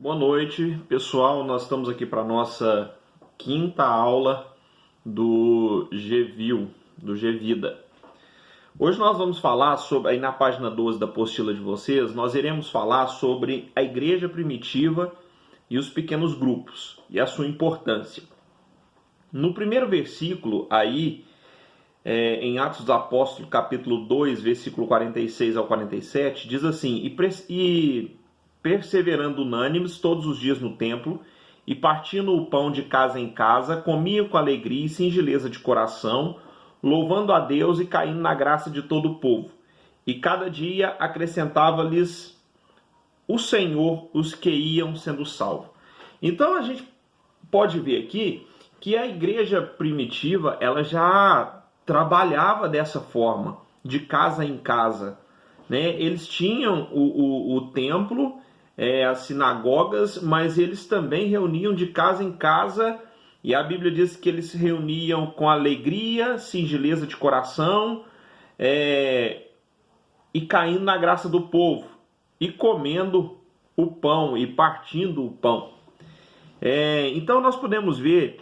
Boa noite, pessoal. Nós estamos aqui para a nossa quinta aula do GVIL, do GVida. Hoje nós vamos falar sobre, aí na página 12 da apostila de vocês, nós iremos falar sobre a igreja primitiva e os pequenos grupos e a sua importância. No primeiro versículo, aí, em Atos dos Apóstolos, capítulo 2, versículo 46 ao 47, diz assim: E perseverando unânimes todos os dias no templo, e partindo o pão de casa em casa, comiam com alegria e singeleza de coração, louvando a Deus e caindo na graça de todo o povo. E cada dia acrescentava-lhes o Senhor os que iam sendo salvos. Então a gente pode ver aqui que a igreja primitiva ela já trabalhava dessa forma, de casa em casa, né? Eles tinham o templo, as sinagogas, mas eles também reuniam de casa em casa, e a Bíblia diz que eles se reuniam com alegria, singeleza de coração, e caindo na graça do povo, e comendo o pão, e partindo o pão. Então nós podemos ver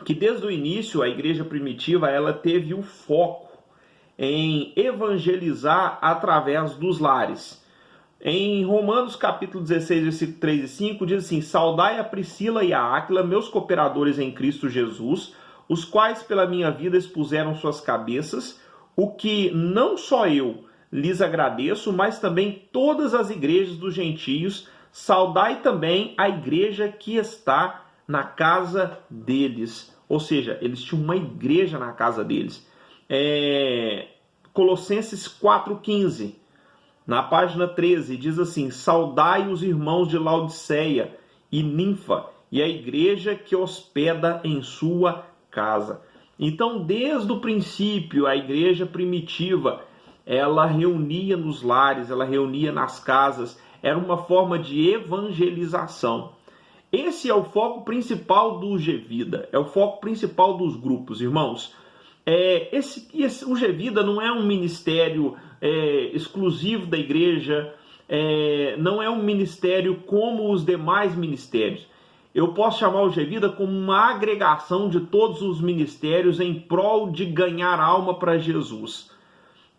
que desde o início a igreja primitiva ela teve o foco em evangelizar através dos lares. Em Romanos capítulo 16, versículo 3 e 5, diz assim: Saudai a Priscila e a Áquila, meus cooperadores em Cristo Jesus, os quais pela minha vida expuseram suas cabeças, o que não só eu lhes agradeço, mas também todas as igrejas dos gentios. Saudai também a igreja que está na casa deles. Ou seja, eles tinham uma igreja na casa deles. Colossenses 4,15. Na página 13, diz assim: Saudai os irmãos de Laodiceia e Ninfa, e a igreja que hospeda em sua casa. Então, desde o princípio, a igreja primitiva, ela reunia nos lares, ela reunia nas casas, era uma forma de evangelização. Esse é o foco principal do GVida, é o foco principal dos grupos, irmãos. O GVida não é um ministério exclusivo da igreja, não é um ministério como os demais ministérios. Eu posso chamar o GVida como uma agregação de todos os ministérios em prol de ganhar alma para Jesus.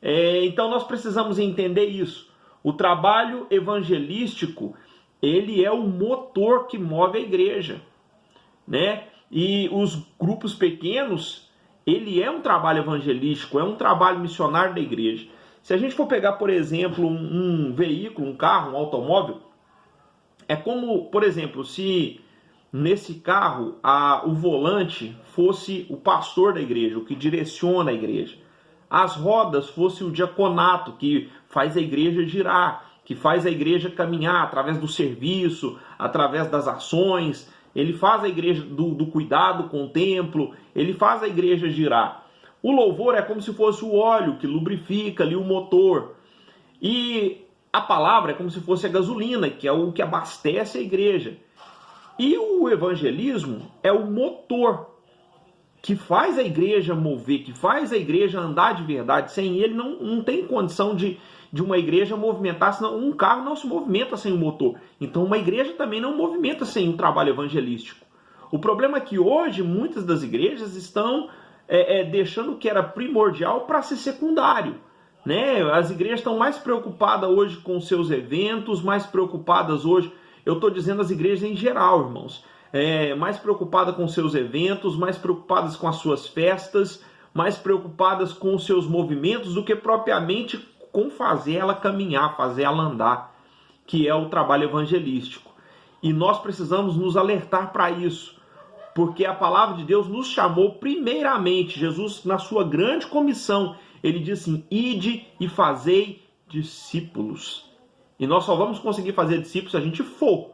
Então nós precisamos entender isso. O trabalho evangelístico, ele é o motor que move a igreja, né? E os grupos pequenos, ele é um trabalho evangelístico, é um trabalho missionário da igreja. Se a gente for pegar, por exemplo, um veículo, um carro, um automóvel, é como, por exemplo, se nesse carro o volante fosse o pastor da igreja, o que direciona a igreja. As rodas fosse o diaconato, que faz a igreja girar, que faz a igreja caminhar através do serviço, através das ações. Ele faz a igreja do cuidado com o templo, ele faz a igreja girar. O louvor é como se fosse o óleo que lubrifica ali o motor. E a palavra é como se fosse a gasolina, que é o que abastece a igreja. E o evangelismo é o motor que faz a igreja mover, que faz a igreja andar de verdade. Sem ele não tem condição de uma igreja movimentar, senão um carro não se movimenta sem o motor. Então uma igreja também não movimenta sem o trabalho evangelístico. O problema é que hoje muitas das igrejas estão deixando o que era primordial para ser secundário, né? As igrejas estão mais preocupadas hoje com seus eventos, mais preocupadas hoje, eu estou dizendo as igrejas em geral, irmãos, mais preocupadas com seus eventos, mais preocupadas com as suas festas, mais preocupadas com os seus movimentos do que propriamente com fazer ela caminhar, fazer ela andar, que é o trabalho evangelístico. E nós precisamos nos alertar para isso, porque a palavra de Deus nos chamou primeiramente. Jesus, na sua grande comissão, ele diz assim: ide e fazei discípulos. E nós só vamos conseguir fazer discípulos se a gente for.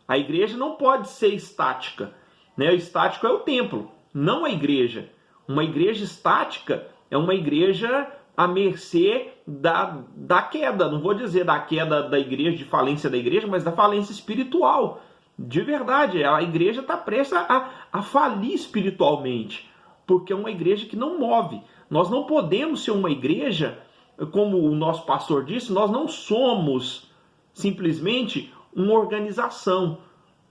A igreja não pode ser estática, né? O estático é o templo, não a igreja. Uma igreja estática é uma igreja à mercê da queda. Não vou dizer da queda da igreja, de falência da igreja, mas da falência espiritual. De verdade, a igreja está prestes a falir espiritualmente, porque é uma igreja que não move. Nós não podemos ser uma igreja, como o nosso pastor disse, nós não somos simplesmente uma organização,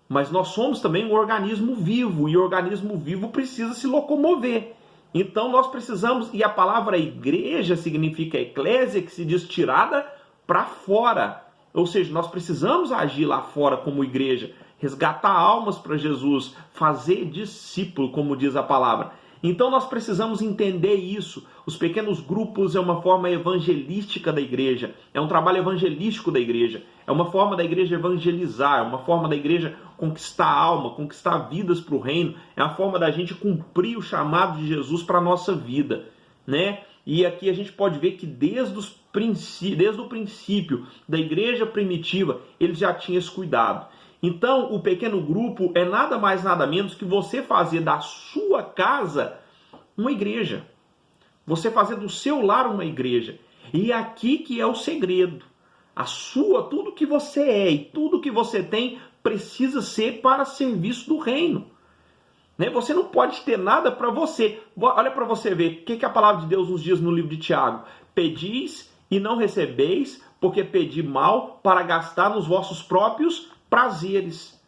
mas nós somos também um organismo vivo, e o organismo vivo precisa se locomover. Então nós precisamos, e a palavra igreja significa eclésia, que se diz tirada para fora. Ou seja, nós precisamos agir lá fora como igreja, resgatar almas para Jesus, fazer discípulo, como diz a palavra. Então nós precisamos entender isso. Os pequenos grupos é uma forma evangelística da igreja, é um trabalho evangelístico da igreja, é uma forma da igreja evangelizar, é uma forma da igreja conquistar a alma, conquistar vidas para o reino, é a forma da gente cumprir o chamado de Jesus para a nossa vida, né? E aqui a gente pode ver que desde o princípio da igreja primitiva, ele já tinha esse cuidado. Então, o pequeno grupo é nada mais, nada menos que você fazer da sua casa uma igreja. Você fazer do seu lar uma igreja. E é aqui que é o segredo. Tudo que você é e tudo que você tem precisa ser para serviço do reino. Né? Você não pode ter nada para você. Olha para você ver o que a palavra de Deus nos diz no livro de Tiago. Pedis e não recebeis, porque pedi mal para gastar nos vossos próprios prazeres.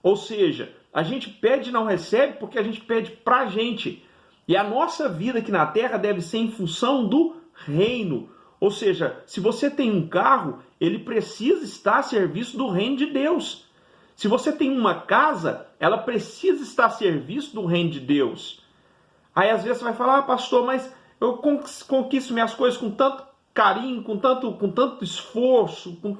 Ou seja, a gente pede e não recebe porque a gente pede pra gente. E a nossa vida aqui na terra deve ser em função do reino. Ou seja, se você tem um carro, ele precisa estar a serviço do reino de Deus. Se você tem uma casa, ela precisa estar a serviço do reino de Deus. Aí às vezes você vai falar, pastor, mas eu conquisto minhas coisas com tanto carinho, com tanto esforço, com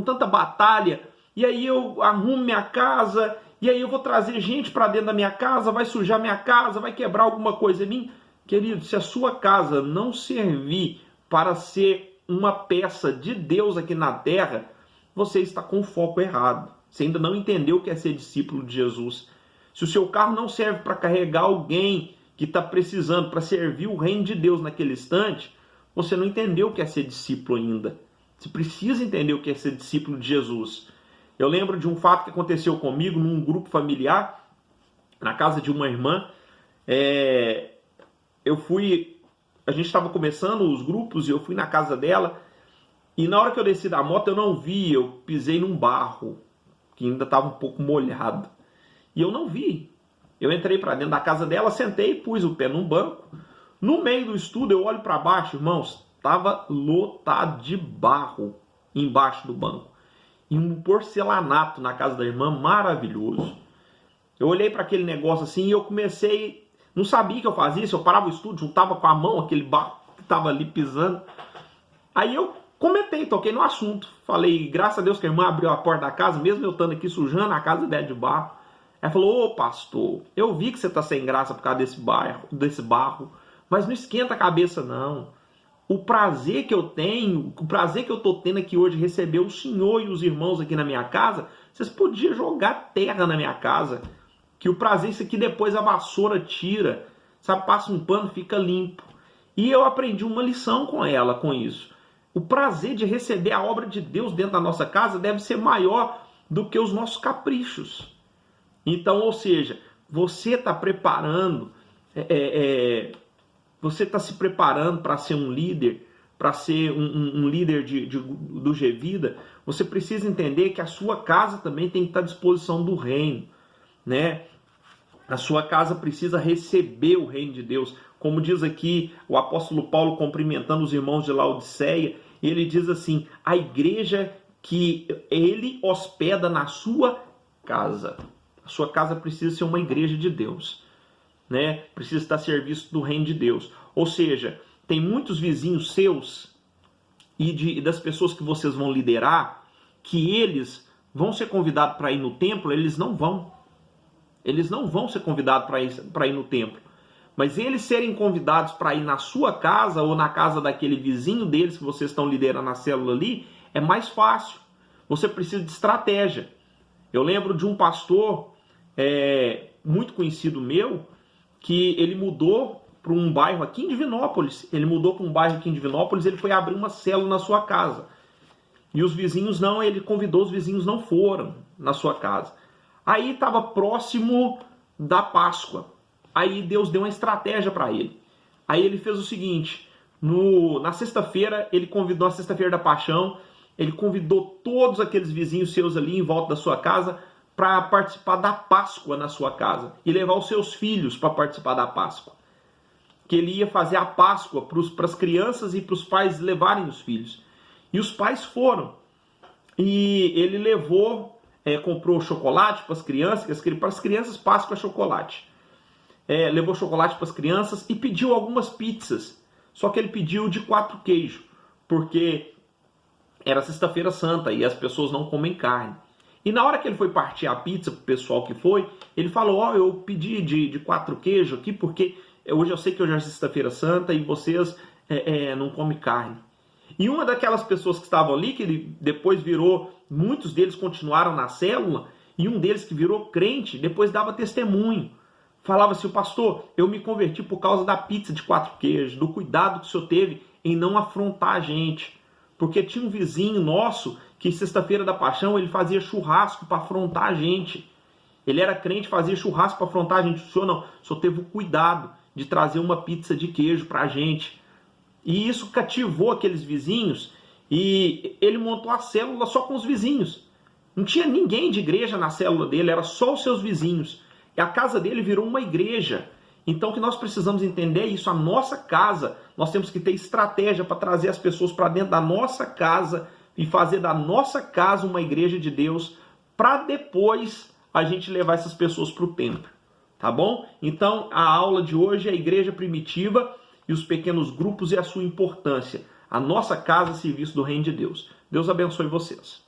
tanta batalha, e aí eu arrumo minha casa, e aí eu vou trazer gente para dentro da minha casa, vai sujar minha casa, vai quebrar alguma coisa em mim. Querido, se a sua casa não servir para ser uma peça de Deus aqui na terra, você está com o foco errado. Você ainda não entendeu o que é ser discípulo de Jesus. Se o seu carro não serve para carregar alguém que está precisando, para servir o reino de Deus naquele instante, você não entendeu o que é ser discípulo ainda. Você precisa entender o que é ser discípulo de Jesus. Eu lembro de um fato que aconteceu comigo num grupo familiar, na casa de uma irmã. A gente estava começando os grupos e eu fui na casa dela. E na hora que eu desci da moto eu não vi, eu pisei num barro que ainda estava um pouco molhado. E eu não vi. Eu entrei para dentro da casa dela, sentei, pus o pé num banco. No meio do estudo eu olho para baixo, irmãos, estava lotado de barro embaixo do banco. E um porcelanato na casa da irmã maravilhoso. Eu olhei para aquele negócio assim e eu comecei... Não sabia o que eu fazia, se eu parava o estudo, juntava com a mão aquele barro que estava ali pisando. Aí eu comentei, toquei no assunto. Falei, graças a Deus que a irmã abriu a porta da casa, mesmo eu estando aqui sujando a casa dela de barro. Ela falou, ô pastor, eu vi que você está sem graça por causa desse barro, mas não esquenta a cabeça não. O prazer que eu tenho, o prazer que eu estou tendo aqui hoje, receber o senhor e os irmãos aqui na minha casa, vocês podiam jogar terra na minha casa, que o prazer, isso aqui depois a vassoura tira, sabe, passa um pano, fica limpo. E eu aprendi uma lição com ela, com isso. O prazer de receber a obra de Deus dentro da nossa casa deve ser maior do que os nossos caprichos. Então, ou seja, você está preparando, você está se preparando para ser um líder, para ser um líder do G-Vida, você precisa entender que a sua casa também tem que estar à disposição do reino, né? A sua casa precisa receber o reino de Deus. Como diz aqui o apóstolo Paulo cumprimentando os irmãos de Laodiceia, ele diz assim, a igreja que ele hospeda na sua casa. A sua casa precisa ser uma igreja de Deus, né? Precisa estar a serviço do reino de Deus. Ou seja, tem muitos vizinhos seus e das pessoas que vocês vão liderar, que eles vão ser convidados para ir no templo, eles não vão. Eles não vão ser convidados para ir no templo. Mas eles serem convidados para ir na sua casa ou na casa daquele vizinho deles que vocês estão liderando a célula ali, é mais fácil. Você precisa de estratégia. Eu lembro de um pastor muito conhecido meu, que ele mudou para um bairro aqui em Divinópolis. Ele mudou para um bairro aqui em Divinópolis, ele foi abrir uma célula na sua casa. E os vizinhos não, ele convidou, os vizinhos não foram na sua casa. Aí estava próximo da Páscoa. Aí Deus deu uma estratégia para ele. Aí ele fez o seguinte, na sexta-feira, ele convidou, na sexta-feira da Paixão, ele convidou todos aqueles vizinhos seus ali em volta da sua casa para participar da Páscoa na sua casa e levar os seus filhos para participar da Páscoa. Que ele ia fazer a Páscoa para as crianças e para os pais levarem os filhos. E os pais foram. E ele levou, comprou chocolate para as crianças Páscoa é chocolate. Levou chocolate para as crianças e pediu algumas pizzas. Só que ele pediu de 4 queijos, porque era sexta-feira santa e as pessoas não comem carne. E na hora que ele foi partir a pizza para o pessoal que foi, ele falou, eu pedi de 4 queijos aqui, porque hoje eu sei que hoje é sexta-feira santa e vocês não comem carne. E uma daquelas pessoas que estavam ali, que ele depois virou, muitos deles continuaram na célula, e um deles que virou crente, depois dava testemunho. Falava assim, pastor, eu me converti por causa da pizza de 4 queijos, do cuidado que o senhor teve em não afrontar a gente. Porque tinha um vizinho nosso que sexta-feira da paixão ele fazia churrasco para afrontar a gente. Ele era crente, fazia churrasco para afrontar a gente. O senhor teve o cuidado de trazer uma pizza de queijo para a gente. E isso cativou aqueles vizinhos e ele montou a célula só com os vizinhos. Não tinha ninguém de igreja na célula dele, era só os seus vizinhos. E a casa dele virou uma igreja. Então o que nós precisamos entender é isso, a nossa casa, nós temos que ter estratégia para trazer as pessoas para dentro da nossa casa e fazer da nossa casa uma igreja de Deus, para depois a gente levar essas pessoas para o templo. Tá bom? Então a aula de hoje é a igreja primitiva e os pequenos grupos e a sua importância. A nossa casa, serviço do reino de Deus. Deus abençoe vocês.